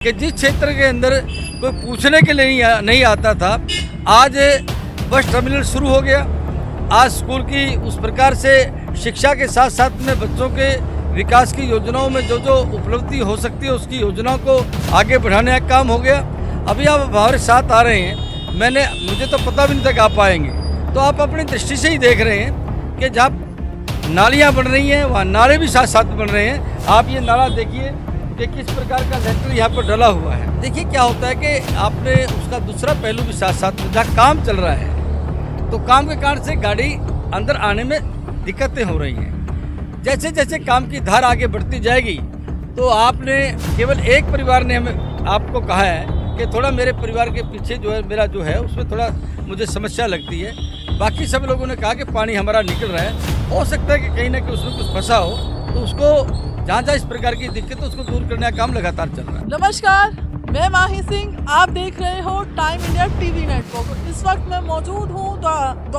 कि जिस क्षेत्र के अंदर कोई पूछने के लिए नहीं आता था, आज बस टर्मिनल शुरू हो गया। आज स्कूल की उस प्रकार से शिक्षा के साथ साथ में बच्चों के विकास की योजनाओं में जो जो उपलब्धि हो सकती है उसकी योजनाओं को आगे बढ़ाने का काम हो गया। अभी आप हमारे साथ आ रहे हैं, मुझे तो पता भी नहीं था कि आप आएंगे, तो आप अपनी दृष्टि से ही देख रहे हैं कि जहाँ नालियाँ बन रही हैं वहाँ नाले भी साथ साथ बन रहे हैं। आप ये नाला देखिए कि किस प्रकार का लेंटर यहाँ पर डला हुआ है। देखिए क्या होता है कि आपने उसका दूसरा पहलू भी साथ साथ में, जहाँ काम चल रहा है तो काम के कारण से गाड़ी अंदर आने में दिक्कतें हो रही हैं। जैसे जैसे काम की धार आगे बढ़ती जाएगी तो आपने केवल एक परिवार ने हमें आपको कहा है कि थोड़ा मेरे परिवार के पीछे जो है मेरा जो है उसमें थोड़ा मुझे समस्या लगती है। बाकी सब लोगों ने कहा कि पानी हमारा निकल रहा है, हो सकता है कि कहीं ना कहीं उसमें कुछ फंसा हो, तो उसको जहाँ जहाँ इस प्रकार की दिक्कत है उसको दूर करने का काम लगातार चल रहा है। नमस्कार, मैं माही सिंह, आप देख रहे हो टाइम इंडिया टीवी नेटवर्क। इस वक्त मैं मौजूद हूँ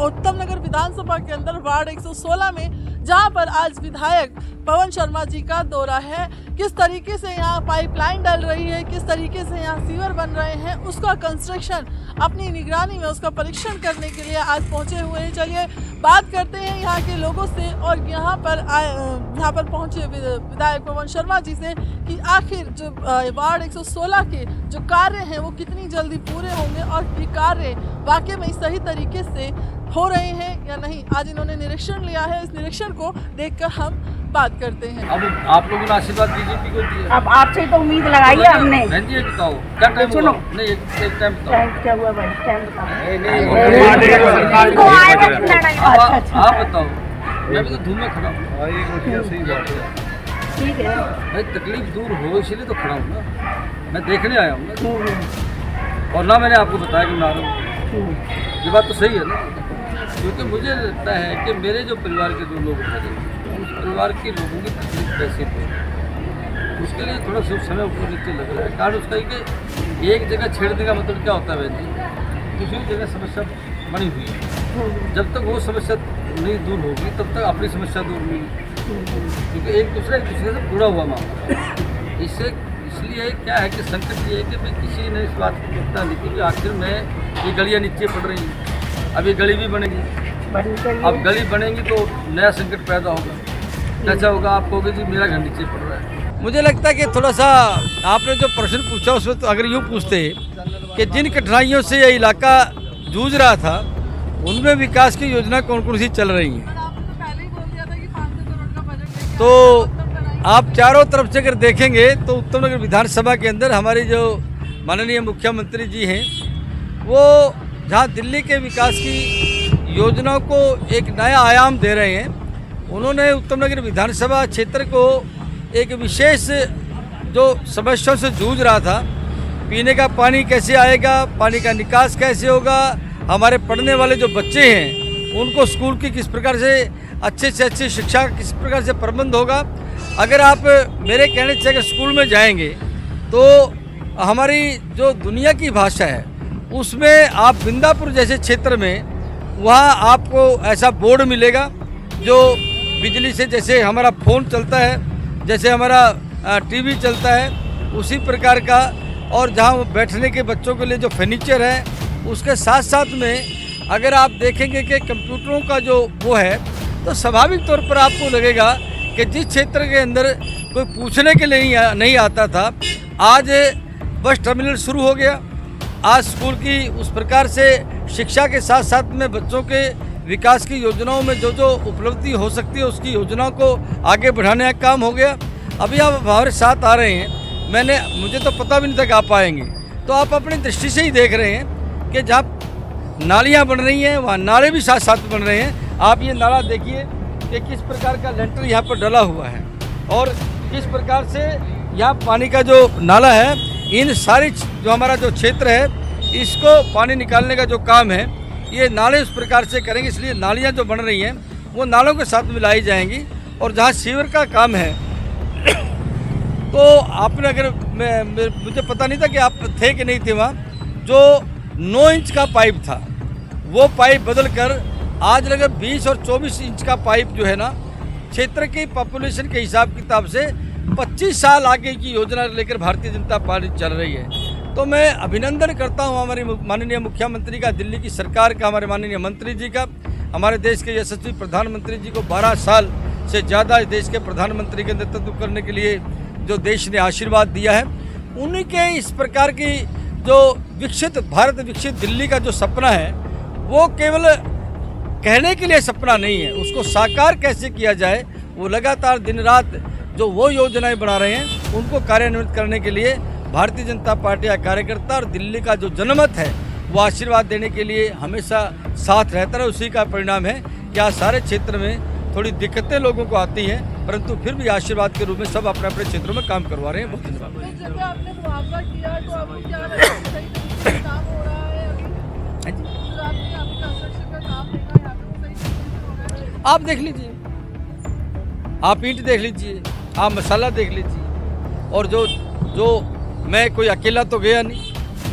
उत्तम नगर विधानसभा के अंदर वार्ड 116 में, जहाँ पर आज विधायक पवन शर्मा जी का दौरा है। किस तरीके से यहाँ पाइपलाइन डल रही है, किस तरीके से यहाँ सीवर बन रहे हैं, उसका कंस्ट्रक्शन अपनी निगरानी में उसका परीक्षण करने के लिए आज पहुँचे हुए हैं। चलिए बात करते हैं यहाँ के लोगों से और यहाँ पर पहुँचे विधायक पवन शर्मा जी से कि आखिर जो वार्ड 116 के जो कार्य हैं वो कितनी जल्दी पूरे होंगे और ये कार्य वाकई में सही तरीके से हो रहे हैं या नहीं। आज इन्होंने निरीक्षण लिया है, इस निरीक्षण को देखकर हम बात करते हैं। अब आप लोगों ने आशीर्वाद बीजेपी को दिया, अब आपसे तो उम्मीद लगाई है हमने। बहन जी ये बताओ क्या टाइम हुआ? नहीं एक टाइम बताओ। क्या हुआ भाई? टाइम बताओ। अच्छा आप बताओ, मैं भी तो धूम में खड़ा हूँ। ठीक है भाई तकलीफ दूर हो इसलिए तो खड़ा हूँ ना, मैं देखने आया हूँ ना, और ना मैंने आपको बताया कि मैं आ रहा हूँ। ये बात तो सही है ना, क्योंकि मुझे लगता है कि मेरे जो परिवार के जो लोग हैं उस परिवार के लोगों की तकलीफ कैसे हो, उसके लिए थोड़ा सा समय ऊपर नीचे लग रहा है। कारण उसका कि एक जगह छेड़ने का मतलब क्या होता है बहन जी, दूसरी जगह समस्या बनी हुई है। जब तक वो समस्या नहीं दूर होगी तब तक अपनी समस्या दूर नहीं, क्योंकि एक दूसरे से जुड़ा हुआ मामला। इसलिए क्या है कि संकट ये है कि मैं किसी ने इस बात को पता नहीं कि आखिर में ये गलियाँ नीचे पड़ रही हैं, अब ये गली भी बनेगी, अब गली बनेगी तो नया संकट पैदा होगा। कैसा होगा? आप कहोगे जी मेरा घर नीचे पड़ रहा है। मुझे लगता है कि थोड़ा सा आपने जो प्रश्न पूछा उसमें तो अगर यूँ पूछते कि जिन कठिनाइयों से ये इलाका जूझ रहा था उनमें विकास की योजना कौन कौन सी चल रही हैं, तो आप चारों तरफ से अगर देखेंगे तो उत्तम नगर विधानसभा के अंदर हमारी जो माननीय मुख्यमंत्री जी हैं वो जहाँ दिल्ली के विकास की योजनाओं को एक नया आयाम दे रहे हैं, उन्होंने उत्तम नगर विधानसभा क्षेत्र को एक विशेष जो समस्याओं से जूझ रहा था, पीने का पानी कैसे आएगा, पानी का निकास कैसे होगा, हमारे पढ़ने वाले जो बच्चे हैं उनको स्कूल की किस प्रकार से अच्छी शिक्षा किस प्रकार से प्रबंध होगा। अगर आप मेरे कहने से अगर स्कूल में जाएंगे तो हमारी जो दुनिया की भाषा है उसमें आप बिंदापुर जैसे क्षेत्र में वहाँ आपको ऐसा बोर्ड मिलेगा जो बिजली से, जैसे हमारा फ़ोन चलता है, जैसे हमारा टीवी चलता है उसी प्रकार का, और जहाँ बैठने के बच्चों के लिए जो फर्नीचर है उसके साथ साथ में अगर आप देखेंगे कि कंप्यूटरों का जो वो है, तो स्वाभाविक तौर पर आपको लगेगा कि जिस क्षेत्र के अंदर कोई पूछने के लिए नहीं आता था, आज बस टर्मिनल शुरू हो गया। आज स्कूल की उस प्रकार से शिक्षा के साथ साथ में बच्चों के विकास की योजनाओं में जो जो उपलब्धि हो सकती है उसकी योजनाओं को आगे बढ़ाने का काम हो गया। अभी आप हमारे साथ आ रहे हैं, मुझे तो पता भी नहीं था कि आप आएंगे, तो आप अपनी दृष्टि से ही देख रहे हैं कि जहाँ नालियाँ बन रही हैं वहाँ नाले भी साथ साथ बन रहे हैं। आप ये नाला देखिए कि किस प्रकार का लेंटर यहाँ पर डला हुआ है और किस प्रकार से यहाँ पानी का जो नाला है, इन सारी जो हमारा जो क्षेत्र है इसको पानी निकालने का जो काम है ये नाले उस प्रकार से करेंगे। इसलिए नालियाँ जो बन रही हैं वो नालों के साथ मिलाई जाएंगी। और जहाँ सीवर का काम है तो आपने अगर मुझे पता नहीं था कि आप थे कि नहीं थे वहाँ, जो 9 इंच का पाइप था वो पाइप बदल कर आज लगभग 20 और 24 इंच का पाइप जो है ना क्षेत्र की पॉपुलेशन के हिसाब किताब से 25 साल आगे की योजना लेकर भारतीय जनता पार्टी चल रही है। तो मैं अभिनंदन करता हूं हमारी माननीय मुख्यमंत्री का, दिल्ली की सरकार का, हमारे माननीय मंत्री जी का, हमारे देश के यशस्वी प्रधानमंत्री जी को 12 साल से ज़्यादा देश के प्रधानमंत्री के नेतृत्व करने के लिए जो देश ने आशीर्वाद दिया है, उन्हीं के इस प्रकार की जो विकसित भारत, विकसित दिल्ली का जो सपना है, वो केवल कहने के लिए सपना नहीं है, उसको साकार कैसे किया जाए, वो लगातार दिन रात जो वो योजनाएं बना रहे हैं, उनको कार्यान्वित करने के लिए भारतीय जनता पार्टी का कार्यकर्ता और दिल्ली का जो जनमत है, वो आशीर्वाद देने के लिए हमेशा साथ रहता है। उसी का परिणाम है कि आज सारे क्षेत्र में थोड़ी दिक्कतें लोगों को आती हैं, परंतु फिर भी आशीर्वाद के रूप में सब अपने अपने क्षेत्रों में काम करवा रहे हैं। बहुत धन्यवाद। तो जब आपने मुआवजा किया तो आपको क्या लगा? सही तरीके से काम हो रहा है अभी? जो आपने अभी कंस्ट्रक्शन का काम देखा यहाँ पे, वो सही तरीके से हो रहा है? आप देख लीजिए, आप ईंट देख लीजिए, आप मसाला देख लीजिए, और जो मैं कोई अकेला तो गया नहीं,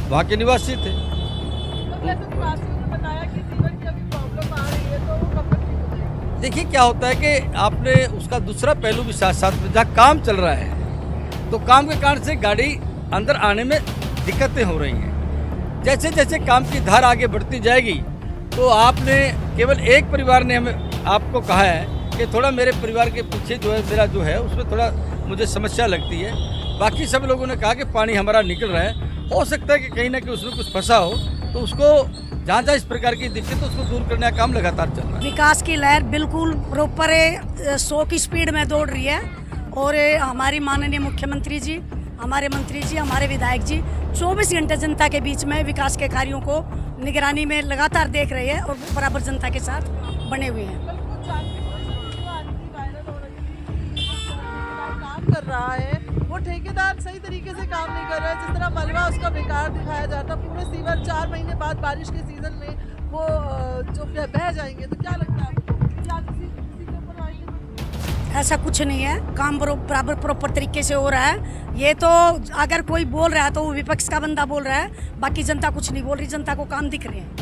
वहाँ के निवासी थे। तो जैसे निवासियों ने बताया कि सीवर की अभी प्रॉब्लम आ रही है, तो वो कब तक ठीक हो जाएगी? देखिए क्या होता है कि आपने उसका दूसरा पहलू भी साथ साथ में, जहाँ काम चल रहा है तो काम के कारण से गाड़ी अंदर आने में दिक्कतें हो रही हैं। जैसे जैसे काम की धार आगे बढ़ती जाएगी तो आपने केवल एक परिवार ने हमें आपको कहा है कि थोड़ा मेरे परिवार के पीछे जो है, मेरा जो है उसमें थोड़ा मुझे समस्या लगती है। बाकी सब लोगों ने कहा कि पानी हमारा निकल रहा है, हो सकता है कि कहीं ना कहीं उसमें कुछ फंसा हो, तो उसको जहाँ जहाँ इस प्रकार की दिक्कत है उसको दूर करने का काम लगातार चल रहा है। विकास की लहर बिल्कुल प्रॉपर 100 की स्पीड में दौड़ रही है और हमारी माननीय मुख्यमंत्री जी, हमारे मंत्री जी, हमारे विधायक जी 24 घंटे जनता के बीच में विकास के कार्यों को निगरानी में लगातार देख रहे हैं और बराबर जनता के साथ बने हुए हैं। कल कुछ जानकारी वायरल हो रही थी, ठेकेदार काम कर रहा है, वो ठेकेदार सही तरीके से काम नहीं कर रहा है। जिस तरह मलबा उसका बेकार दिखाया जाता, पूरे सीवर 4 महीने बाद बारिश के सीजन में वो जो बह जाएंगे, तो क्या लगता है आपको? क्या किसी के ऊपर आएंगे? ऐसा कुछ नहीं है, काम बराबर प्रॉपर तरीके से हो रहा है। ये तो अगर कोई बोल रहा है तो वो विपक्ष का बंदा बोल रहा है, बाकी जनता कुछ नहीं बोल रही, जनता को काम दिख रहे हैं।